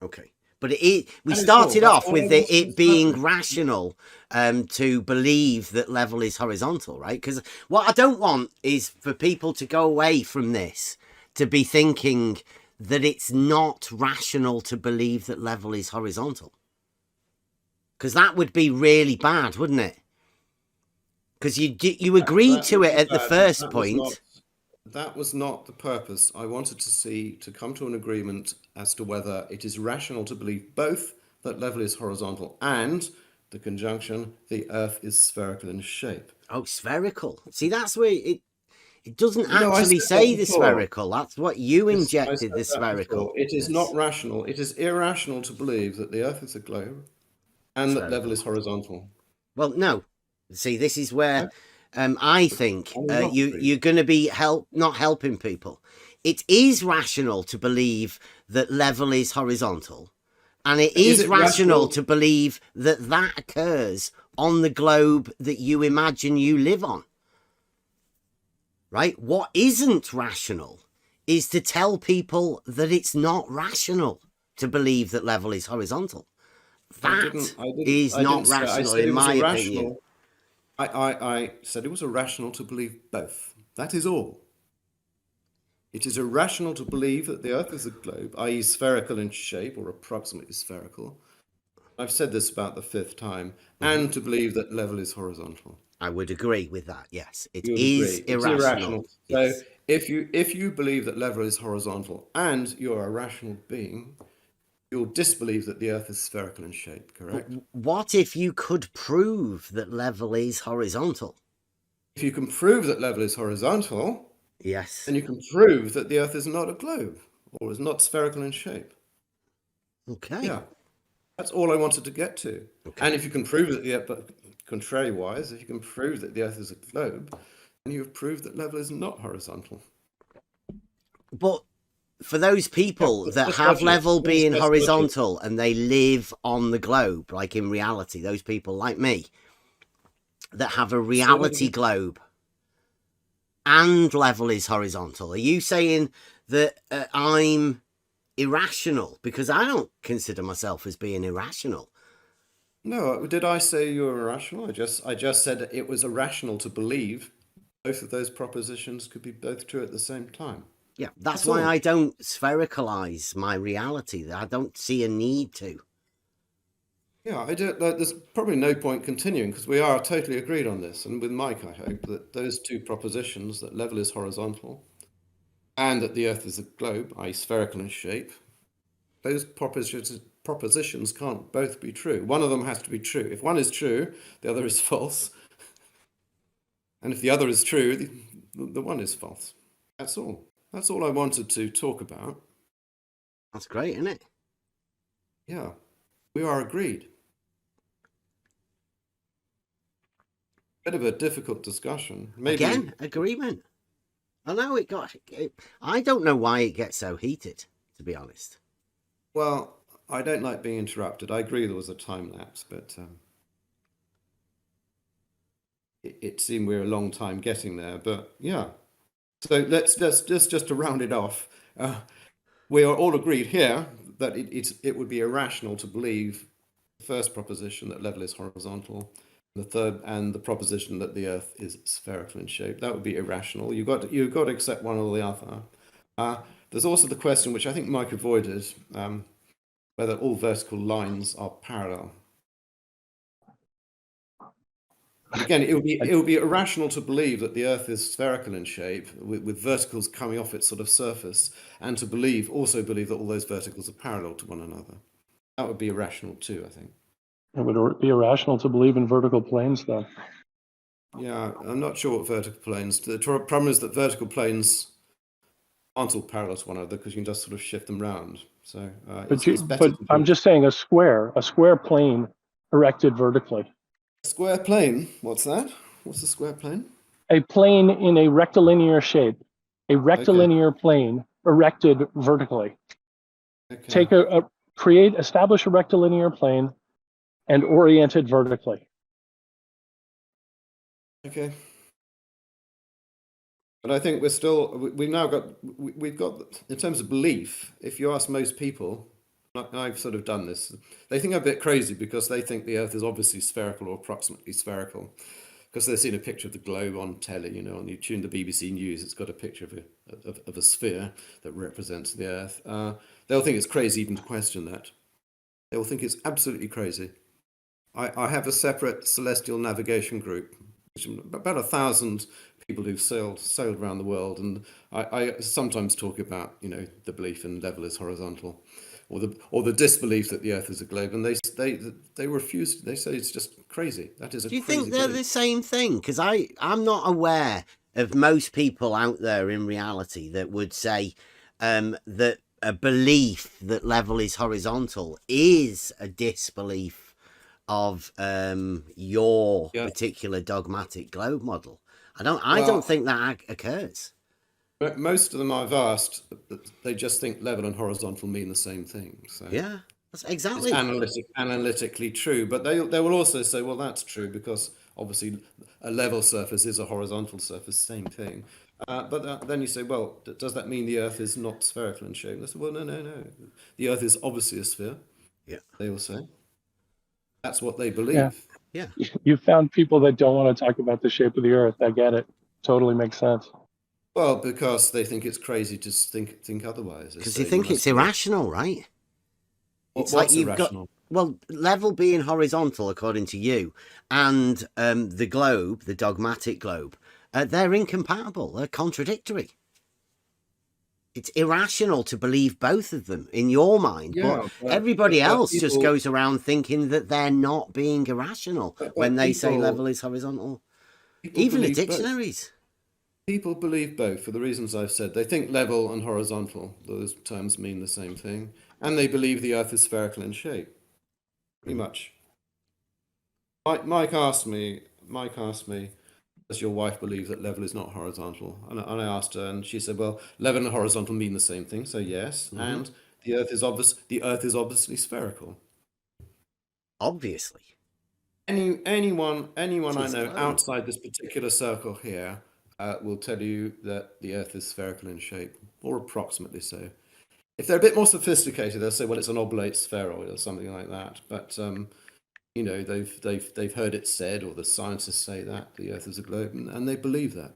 Okay. But we That is all. started That's off all I with wanted to it being establish. rational to believe that level is horizontal, right? Because what I don't want is for people to go away from this to be thinking that it's not rational to believe that level is horizontal. Because that would be really bad, wouldn't it? Because you agreed That to would it be at the bad, but first point. that was not the purpose. I wanted to come to an agreement as to whether it is rational to believe both that level is horizontal and the conjunction the Earth is spherical in shape. Oh, spherical. See, that's where it doesn't No, I actually said that say the before. spherical. That's what you Yes, I injected, said the that spherical. before. It is not Yes, rational. It is irrational to believe that the Earth is a globe and that level spherical. is horizontal. Well, no. See, this is where No, I think I will not agree. you're going to be not helping people. It is rational to believe that level is horizontal, and it Is is it rational rational? to believe that that occurs on the globe that you imagine you live on. Right? What isn't rational is to tell people that it's not rational to believe that level is horizontal. That is I not didn't say, I rational, said in it was my opinion. irrational. I said it was irrational to believe both. That is all. It is irrational to believe that the Earth is a globe, i.e., spherical in shape or approximately spherical. I've said this about the fifth time, Mm-hmm. and to believe that level is horizontal. I would agree with that. Yes, it You would is agree. It's irrational. irrational. So Yes. if you believe that level is horizontal and you're a rational being, you'll disbelieve that the Earth is spherical in shape, But correct? what if you could prove that level is horizontal? If you can prove that level is horizontal, Yes. then you can prove that the Earth is not a globe or is not spherical in shape. Okay. Yeah, that's all I wanted to get to. Okay. And if you can prove that but contrary-wise, if you can prove that the Earth is a globe, then you've proved that level is not horizontal. But for those Yeah, people that just have logic. level It's being just logic. horizontal and they live on the globe, like in reality, those people like me that have a Say that reality again. globe and level is horizontal, are you saying that I'm irrational? Because I don't consider myself as being irrational. No, did I say you were irrational? I just said it was irrational to believe both of those propositions could be both true at the same time. Yeah, that's That's why all. I don't sphericalize my reality. I don't see a need to. Yeah, I don't. There's probably no point continuing because we are totally agreed on this. And with Mike, I hope that those two propositions, that level is horizontal and that the Earth is a globe, i.e., spherical in shape, those propositions can't both be true. One of them has to be true. If one is true, the other is false. And if the other is true, the one is false. That's all. That's all I wanted to talk about. That's great, isn't it? Yeah, we are agreed. Bit of a difficult discussion. Maybe, Again, agreement. I know it got. I don't know why it gets so heated, to be honest. well, I don't like being interrupted. I agree there was a time lapse, but it seemed we were a long time getting there. But yeah, so let's just to round it off. We are all agreed here that it would be irrational to believe the first proposition that level is horizontal, the third, and the proposition that the Earth is spherical in shape. That would be irrational. You've got to accept one or the other. There's also the question, which I think Mike avoided, whether all vertical lines are parallel. But again, it would be irrational to believe that the Earth is spherical in shape, with verticals coming off its sort of surface, and to also believe that all those verticals are parallel to one another. That would be irrational too, I think. It would be irrational to believe in vertical planes, then. Yeah, I'm not sure what vertical planes. The problem is that vertical planes aren't all parallel to one another because you can just sort of shift them around. So it's better But to I'm be just saying a square plane erected vertically. a square plane. What's that? What's a square plane? A plane in a rectilinear shape, a Okay, rectilinear plane erected vertically. okay, Establish a rectilinear plane and orient it vertically. okay. But I think we've now got, we've got, in terms of belief, if you ask most people, I've sort of done this. They think I'm a bit crazy because they think the Earth is obviously spherical or approximately spherical, because they've seen a picture of the globe on telly, you know, and you tune the BBC News, it's got a picture of a sphere that represents the Earth. They'll think it's crazy even to question that. They'll think it's absolutely crazy. I have a separate celestial navigation group, which is about 1,000 people who've sailed around the world, and I sometimes talk about, you know, the belief in level is horizontal, or the disbelief that the Earth is a globe, and they refuse. They say it's just crazy. That is a Do you crazy think they're belief. the same thing? Because I'm not aware of most people out there in reality that would say that a belief that level is horizontal is a disbelief of your Yeah. particular dogmatic globe model. I Well, don't think that occurs. But most of them I've asked, they just think level and horizontal mean the same thing. So Yeah, that's it's exactly. analytically true, but they will also say, well, that's true because obviously a level surface is a horizontal surface, same thing. But then you say, well, does that mean the Earth is not spherical in shape? They say, well, no. The Earth is obviously a sphere. Yeah, They will say that's what they Yeah. believe. yeah. You found people that don't want to talk about the shape of the Earth. I get it. Totally makes sense. Well, because they think it's crazy to think otherwise. They Because say you think it's must be irrational, right? It's like what's you've got, irrational? well, level being horizontal according to you, and the globe, the dogmatic globe, they're incompatible. They're contradictory. It's irrational to believe both of them in your mind, but Yeah, everybody else just people. goes around thinking that they're not being irrational when But they say level is horizontal. people Even the believe both. dictionaries. People believe both for the reasons I've said. They think level and horizontal, those terms mean the same thing, and they believe the Earth is spherical in shape. Pretty much. Mike asked me. Does your wife believe that level is not horizontal? And I asked her, and she said, well, level and horizontal mean the same thing, so yes. Mm-hmm. And the Earth is obviously spherical. Obviously. Anyone I It's know globe. outside this particular circle here will tell you that the Earth is spherical in shape, or approximately so. If they're a bit more sophisticated, they'll say, "Well, it's an oblate spheroid or something like that." But you know, they've heard it said, or the scientists say that the Earth is a globe, and they believe that.